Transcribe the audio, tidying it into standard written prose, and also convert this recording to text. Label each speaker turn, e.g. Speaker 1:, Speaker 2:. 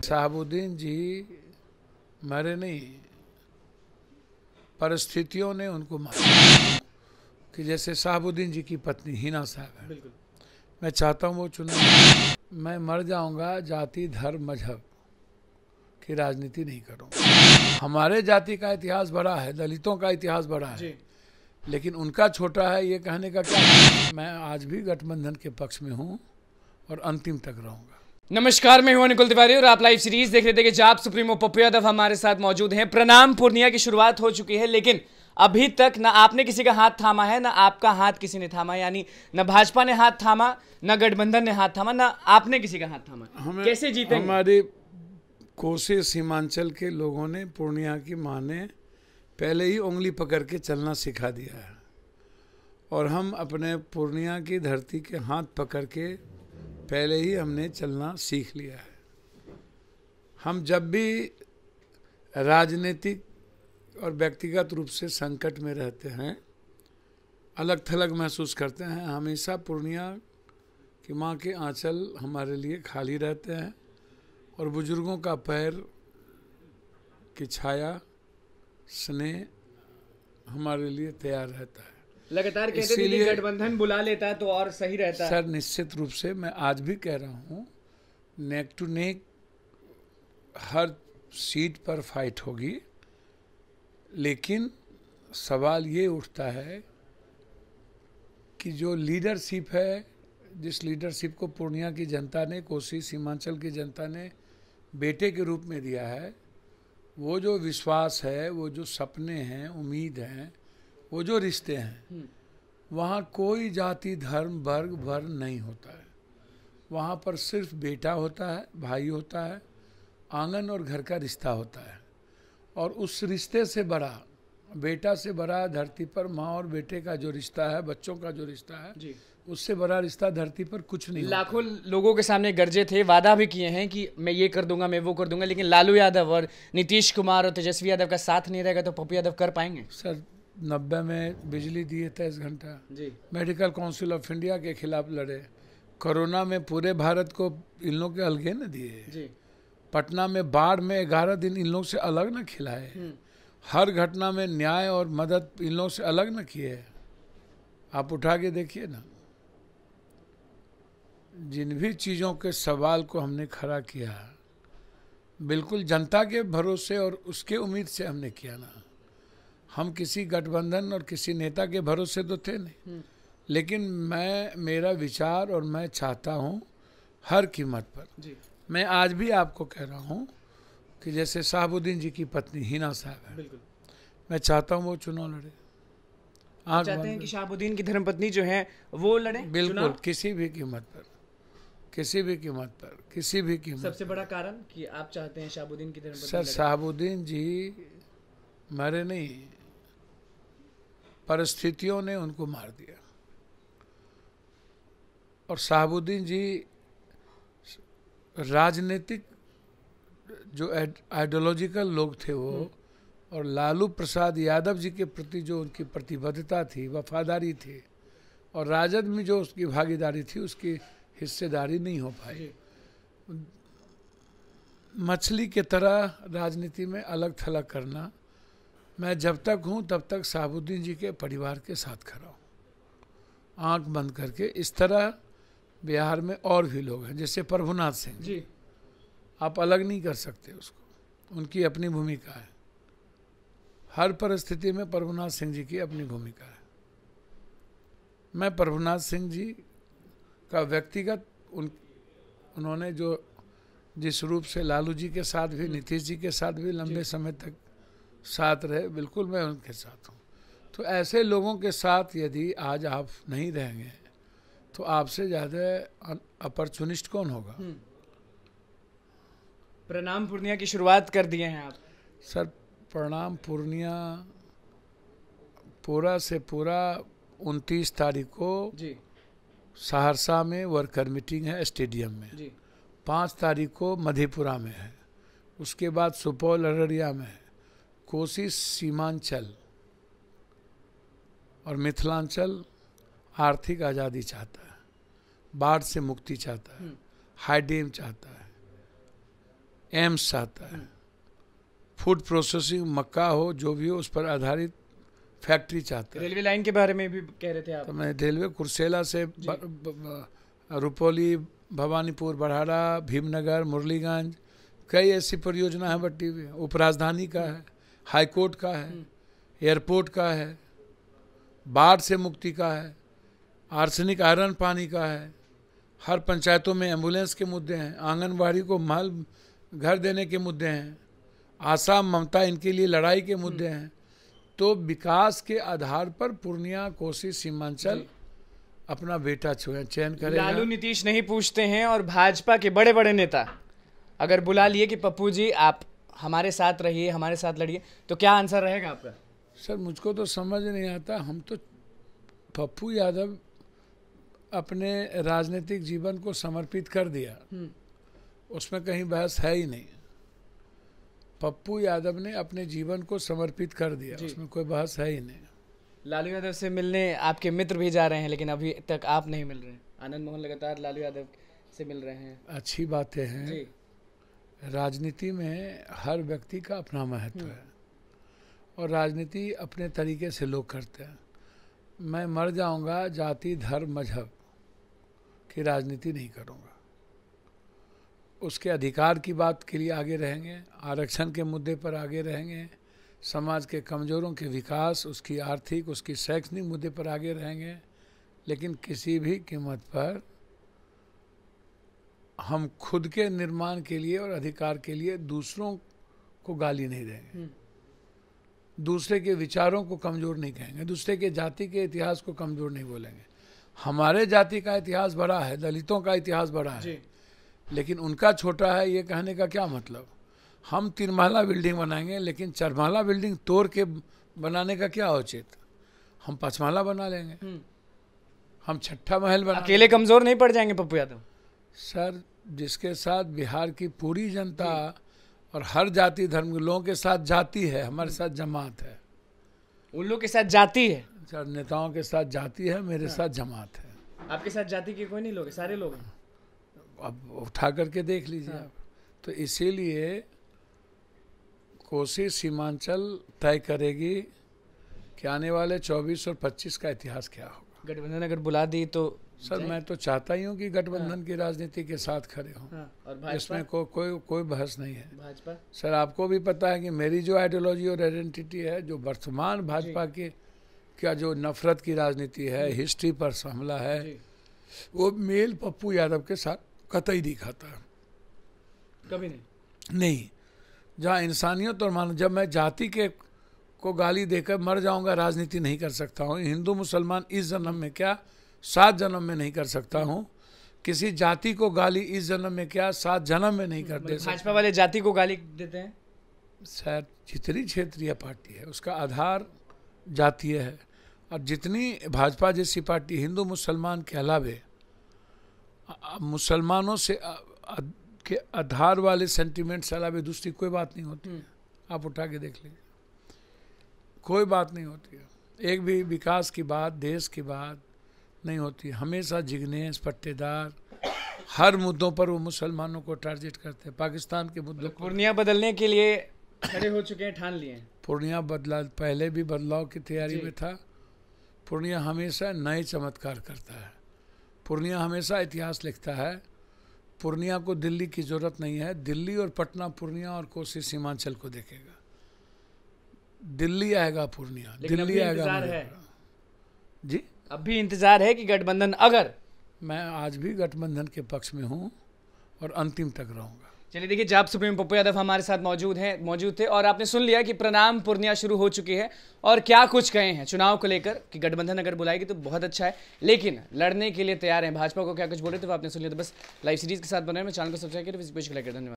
Speaker 1: शहाबुद्दीन जी मरे नहीं, परिस्थितियों ने उनको मारा। कि जैसे शहाबुद्दीन जी की पत्नी हिना साहब है, मैं चाहता हूँ वो चुनाव, मैं मर जाऊंगा जाति धर्म मजहब की राजनीति नहीं करूँगा। हमारे जाति का इतिहास बड़ा है, दलितों का इतिहास बड़ा है, लेकिन उनका छोटा है, ये कहने का क्या। मैं आज भी गठबंधन के पक्ष में हूँ और अंतिम तक रहूँगा।
Speaker 2: नमस्कार, मैं हूं अनिकुल तिवारी और आप लाइव सीरीज देख रहे थे कि जाप सुप्रीमो पप्पू यादव हमारे साथ मौजूद हैं। प्रणाम पूर्णिया की शुरुआत हो चुकी है, लेकिन अभी तक ना आपने किसी का हाथ थामा है, ना आपका हाथ किसी ने थामा। यानी न भाजपा ने हाथ थामा, न गठबंधन ने हाथ थामा, ना आपने किसी का हाथ थामा। कैसे जीतेंगे?
Speaker 1: हमारे कोसी सीमांचल के लोगों ने, पूर्णिया की माँ ने पहले ही उंगली पकड़ के चलना सिखा दिया है और हम अपने पूर्णिया की धरती के हाथ पकड़ के पहले ही हमने चलना सीख लिया है। हम जब भी राजनीतिक और व्यक्तिगत रूप से संकट में रहते हैं, अलग थलग महसूस करते हैं, हमेशा पूर्णिया की माँ के आंचल हमारे लिए खाली रहते हैं और बुजुर्गों का पैर की छाया, स्नेह हमारे लिए तैयार रहता है।
Speaker 2: लगातार कहते थे कि गठबंधन बुला लेता है तो और सही रहता है।
Speaker 1: सर, निश्चित रूप से मैं आज भी कह रहा हूँ, नेक टू नेक हर सीट पर फाइट होगी, लेकिन सवाल ये उठता है कि जो लीडरशिप है, जिस लीडरशिप को पूर्णिया की जनता ने, कोसी सीमांचल की जनता ने बेटे के रूप में दिया है, वो जो विश्वास है, वो जो सपने हैं, उम्मीद हैं, वो जो रिश्ते हैं, वहाँ कोई जाति धर्म वर्ग वर्ण नहीं होता है। वहाँ पर सिर्फ बेटा होता है, भाई होता है, आंगन और घर का रिश्ता होता है। और उस रिश्ते से बड़ा, बेटा से बड़ा धरती पर माँ और बेटे का जो रिश्ता है, बच्चों का जो रिश्ता है, उससे बड़ा रिश्ता धरती पर कुछ नहीं।
Speaker 2: लाखों लोगों के सामने गरजे थे, वादा भी किए हैं कि मैं ये कर दूंगा, मैं वो कर दूंगा, लेकिन लालू यादव और नीतीश कुमार और तेजस्वी यादव का साथ नहीं रहेगा तो पप्पू यादव कर पाएंगे?
Speaker 1: सर, 90 में बिजली दिए 23 घंटा, मेडिकल काउंसिल ऑफ इंडिया के खिलाफ लड़े, कोरोना में पूरे भारत को इन लोग के अलगे न दिए, पटना में बाढ़ में 11 दिन इन लोग से अलग न खिलाए, हर घटना में न्याय और मदद इन लोग से अलग न किए। आप उठा के देखिए ना, जिन भी चीज़ों के सवाल को हमने खड़ा किया, बिल्कुल जनता के भरोसे और उसके उम्मीद से हमने किया ना। हम किसी गठबंधन और किसी नेता के भरोसे तो थे नहीं, लेकिन मेरा विचार और मैं चाहता हूँ हर कीमत पर, मैं आज भी आपको कह रहा हूँ कि जैसे शहाबुद्दीन जी की पत्नी हिना साहब है, मैं चाहता हूँ वो चुनाव लड़े।
Speaker 2: आप चाहते हैं कि शहाबुद्दीन की धर्मपत्नी जो है वो लड़े?
Speaker 1: बिल्कुल, किसी भी कीमत पर, किसी भी कीमत पर, किसी भी कीमत।
Speaker 2: सबसे बड़ा कारण कि आप चाहते हैं शहाबुद्दीन की धर्मपत्नी?
Speaker 1: सर, शहाबुद्दीन जी मरे नहीं, परिस्थितियों ने उनको मार दिया। और शहाबुद्दीन जी राजनीतिक जो आइडियोलॉजिकल लोग थे वो, और लालू प्रसाद यादव जी के प्रति जो उनकी प्रतिबद्धता थी, वफादारी थी, और राजद में जो उसकी भागीदारी थी, उसकी हिस्सेदारी नहीं हो पाई। मछली के तरह राजनीति में अलग थलग करना, मैं जब तक हूँ तब तक शहाबुद्दीन जी के परिवार के साथ खड़ा हूँ, आंख बंद करके। इस तरह बिहार में और भी लोग हैं, जैसे प्रभुनाथ सिंह जी, आप अलग नहीं कर सकते उसको, उनकी अपनी भूमिका है। हर परिस्थिति में प्रभुनाथ सिंह जी की अपनी भूमिका है। मैं प्रभुनाथ सिंह जी का व्यक्तिगत उन्होंने जो जिस रूप से लालू जी के साथ भी, नीतीश जी के साथ भी लंबे समय तक साथ रहे, बिल्कुल मैं उनके साथ हूँ। तो ऐसे लोगों के साथ यदि आज आप नहीं रहेंगे तो आपसे ज़्यादा अपॉर्चुनिस्ट कौन होगा?
Speaker 2: प्रणाम पूर्णिया की शुरुआत कर दिए हैं आप।
Speaker 1: सर, प्रणाम पूर्णिया पूरा से पूरा 29 तारीख को सहरसा में वर्कर मीटिंग है स्टेडियम में, 5 तारीख को मधेपुरा में है, उसके बाद सुपौल अररिया में है, कोसी सीमांचल और मिथिलांचल आर्थिक आज़ादी चाहता है, बाढ़ से मुक्ति चाहता है, हाई डैम चाहता है, एम्स चाहता है, फूड प्रोसेसिंग मक्का हो जो भी हो उस पर आधारित फैक्ट्री चाहता है।
Speaker 2: रेलवे लाइन के बारे में भी कह रहे थे आप।
Speaker 1: तो मैं रेलवे कुर्सेला से रुपौली, भवानीपुर, बड़हारा, भीमनगर, मुरलीगंज, कई ऐसी परियोजना है बटी हुई। उपराजधानी का है, हाईकोर्ट का है, एयरपोर्ट का है, बाढ़ से मुक्ति का है, आर्सेनिक आयरन पानी का है, हर पंचायतों में एम्बुलेंस के मुद्दे हैं, आंगनबाड़ी को महल घर देने के मुद्दे हैं, आशा ममता इनके लिए लड़ाई के मुद्दे हैं। तो विकास के आधार पर पूर्णिया, कोसी, सीमांचल अपना बेटा चयन करेगा।
Speaker 2: लालू नीतीश नहीं पूछते हैं और भाजपा के बड़े बड़े नेता अगर बुला लिए कि पप्पू जी आप हमारे साथ रहिए, हमारे साथ लड़िए, तो क्या आंसर रहेगा आपका?
Speaker 1: सर मुझको तो समझ नहीं आता। हम तो पप्पू यादव अपने राजनीतिक जीवन को समर्पित कर दिया, उसमें कहीं बहस है ही नहीं। पप्पू यादव ने अपने जीवन को समर्पित कर दिया, उसमें कोई बहस है ही नहीं।
Speaker 2: लालू यादव से मिलने आपके मित्र भी जा रहे हैं, लेकिन अभी तक आप नहीं मिल रहे हैं। आनंद मोहन लगातार लालू यादव से मिल रहे हैं।
Speaker 1: अच्छी बातें हैं। राजनीति में हर व्यक्ति का अपना महत्व है और राजनीति अपने तरीके से लोग करते हैं। मैं मर जाऊंगा जाति, धर्म, मजहब की राजनीति नहीं करूंगा। उसके अधिकार की बात के लिए आगे रहेंगे, आरक्षण के मुद्दे पर आगे रहेंगे, समाज के कमजोरों के विकास, उसकी आर्थिक, उसकी शैक्षणिक मुद्दे पर आगे रहेंगे, लेकिन किसी भी कीमत पर हम खुद के निर्माण के लिए और अधिकार के लिए दूसरों को गाली नहीं देंगे, दूसरे के विचारों को कमजोर नहीं कहेंगे, दूसरे के जाति के इतिहास को कमजोर नहीं बोलेंगे। हमारे जाति का इतिहास बड़ा है, दलितों का इतिहास बड़ा है, लेकिन उनका छोटा है ये कहने का क्या मतलब? हम 3 महला बिल्डिंग बनाएंगे, लेकिन 4 महला बिल्डिंग तोड़ के बनाने का क्या औचित? हम 5 महला बना लेंगे, हम 6ठा महल बना।
Speaker 2: अकेले कमजोर नहीं पड़ जाएंगे पप्पू यादव?
Speaker 1: सर जिसके साथ बिहार की पूरी जनता और हर जाति धर्म के लोगों के साथ जाति है, हमारे साथ जमात है।
Speaker 2: उन लोगों के साथ जाति है?
Speaker 1: सर नेताओं के साथ जाति है, मेरे साथ जमात है।
Speaker 2: आपके साथ जाति के कोई नहीं लोग, सारे लोग हैं।
Speaker 1: अब उठा करके देख लीजिए आप। तो इसीलिए कोसी सीमांचल तय करेगी कि आने वाले 24 और 25 का इतिहास क्या होगा।
Speaker 2: गठबंधन अगर बुला दी तो
Speaker 1: सर मैं तो चाहता ही हूँ कि गठबंधन की राजनीति के साथ खड़े हों।
Speaker 2: और
Speaker 1: इसमें कोई बहस नहीं है।
Speaker 2: भाजपा
Speaker 1: सर आपको भी पता है कि मेरी जो आइडियोलॉजी और आइडेंटिटी है, जो वर्तमान भाजपा की क्या जो नफरत की राजनीति है, हिस्ट्री पर हमला है, वो मेल पप्पू यादव के साथ कतई नहीं खाता है।
Speaker 2: कभी
Speaker 1: नहीं। जहाँ इंसानियत और मानव, जब मैं जाति के को गाली देकर मर जाऊंगा राजनीति नहीं कर सकता हूँ। हिंदू मुसलमान इस जन्म में क्या 7 जन्म में नहीं कर सकता हूँ। किसी जाति को गाली इस जन्म में क्या 7 जन्म में नहीं कर दे सकता।
Speaker 2: भाजपा वाले जाति को गाली देते हैं?
Speaker 1: सर जितनी क्षेत्रीय पार्टी है उसका आधार जातीय है, और जितनी भाजपा जैसी पार्टी हिंदू मुसलमान के अलावे मुसलमानों से के आधार वाले सेंटिमेंट से अलावा दूसरी कोई बात नहीं होती है। आप उठा के देख लीजिए, कोई बात नहीं होती है। एक भी विकास की बात, देश की बात नहीं होती। हमेशा जिग्नेश पट्टेदार हर मुद्दों पर वो मुसलमानों को टारगेट करते हैं। पाकिस्तान के मुद्दों पर
Speaker 2: पूर्णिया बदलने के लिए खड़े हो चुके हैं, ठान लिए हैं।
Speaker 1: पूर्णिया बदला, पहले भी बदलाव की तैयारी में था। पूर्णिया हमेशा नए चमत्कार करता है। पूर्णिया हमेशा इतिहास लिखता है। पूर्णिया को दिल्ली की जरूरत नहीं है। दिल्ली और पटना पूर्णिया और कोसी सीमांचल को देखेगा। दिल्ली आएगा पूर्णिया, दिल्ली आएगा जी।
Speaker 2: अब भी इंतजार है कि गठबंधन, अगर
Speaker 1: मैं आज भी गठबंधन के पक्ष में हूं और अंतिम तक रहूंगा।
Speaker 2: चलिए देखिए, जाप सुप्रीमो पप्पू यादव हमारे साथ मौजूद थे और आपने सुन लिया कि प्रणाम पूर्णिया शुरू हो चुकी है और क्या कुछ कहे हैं चुनाव को लेकर कि गठबंधन अगर बुलाएगी तो बहुत अच्छा है, लेकिन लड़ने के लिए तैयार हैं। भाजपा को क्या कुछ बोले थे वो आपने सुन लिया। तो बस लाइव सीरीज के साथ बने, मैं चैनल को सब्सक्राइब करें। धन्यवाद।